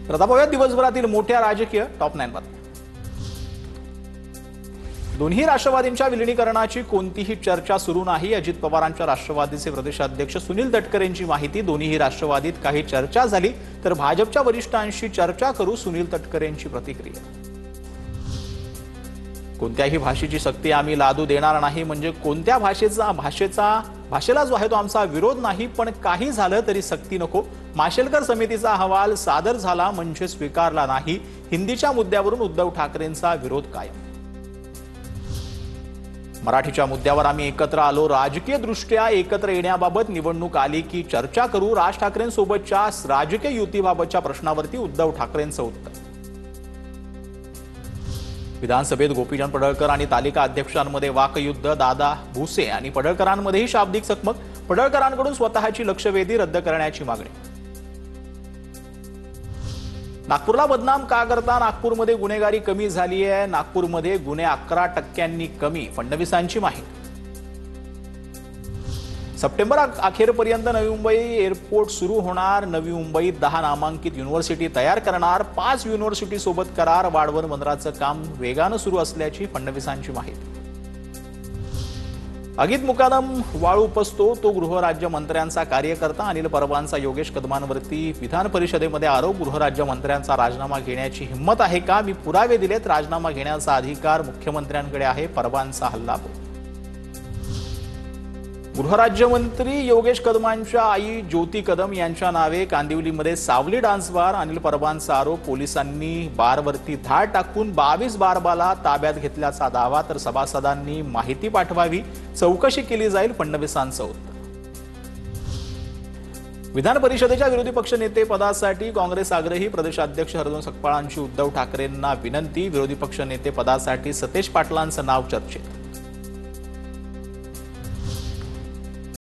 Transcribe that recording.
तर आता पाहूया दिवसभरातील मोठ्या राजकीय टॉप 9 बातम्या। दोन्ही राष्ट्रवादींच्या विलीनीकरणाची कोणतीही चर्चा सुरू नाही। अजित पवारांच्या राष्ट्रवादीचे प्रदेशाध्यक्ष सुनील तटकरेंची माहिती। दोन्ही राष्ट्रवादीत काही चर्चा झाली तर भाजपच्या वरिष्ठांशी चर्चा करू, सुनील तटकरेंची प्रतिक्रिया। कोणत्याही भाषेची सक्ती आम्ही लादू देणार नाही। म्हणजे कोणत्या भाषेला जो आहे तो आमचा विरोध नाही, पण काही झालं तरी सक्ती नको। माशेलकर समितीचा अहवाल सादर झाला म्हणजे स्वीकारला नाही। हिंदीच्या मुद्द्यावरून उद्धव ठाकरेंचा विरोध कायम। मराठीच्या मुद्द्यावर आम्ही एकत्र आलो। राजकीय दृष्ट्या एकत्र येण्याबाबत निवडणूक आली की चर्चा करू। राज ठाकरेंसोबतच्या राजकीय युतीबाबतच्या प्रश्नावरती उद्धव ठाकरेंचं उत्तर। विधानसभेत गोपीचंद पडळकर आणि तालिका अध्यक्षांमध्ये वाकयुद्ध। दादा भुसे आणि पडळकरांमध्येही शाब्दिक चकमक। पडळकरांकडून स्वतःची लक्षवेधी रद्द करण्याची मागणी। नागपूरला बदनाम का करता? नागपूरमध्ये गुन्हेगारी कमी झाली आहे। नागपूरमध्ये गुन्हे 11% कमी, फडणवीसांची माहिती। सप्टेंबर अखेरपर्यंत नवी मुंबई एअरपोर्ट सुरू होणार। नवी मुंबईत 10 नामांकित युनिव्हर्सिटी तयार करणार। 5 युनिव्हर्सिटी सोबत करार। वाढवण बंदराचं काम वेगानं सुरू असल्याची फडणवीसांची माहिती। अगित मुकादम वाळू उपसतो तो गृहराज्यमंत्र्यांचा कार्यकर्ता। अनिल परबांचा योगेश कदमांवरती विधान परिषदेमध्ये आरोप। गृहराज्यमंत्र्यांचा राजीनामा घेण्याची हिंमत आहे का? मी पुरावे दिलेत। राजीनामा घेण्याचा अधिकार मुख्यमंत्र्यांकडे आहे, परबांचा हल्लाबोल। गृहराज्यमंत्री योगेश कदमांच्या आई ज्योती कदम यांच्या नावे कांदिवलीमध्ये सावली डान्स बार। अनिल परबांचा आरोप। पोलिसांनी बारवरती धाड टाकून 22 बारबाला ताब्यात घेतल्याचा दावा, तर सभासदांनी माहिती पाठवावी, चौकशी केली जाईल, फडणवीसांचं उत्तर। विधान परिषदेच्या विरोधी पक्षनेते पदासाठी काँग्रेस आग्रही। प्रदेशाध्यक्ष हरदोन सकपाळांची उद्धव ठाकरेंना विनंती। विरोधी पक्षनेते पदासाठी सतेज पाटलांचं नाव चर्चेत।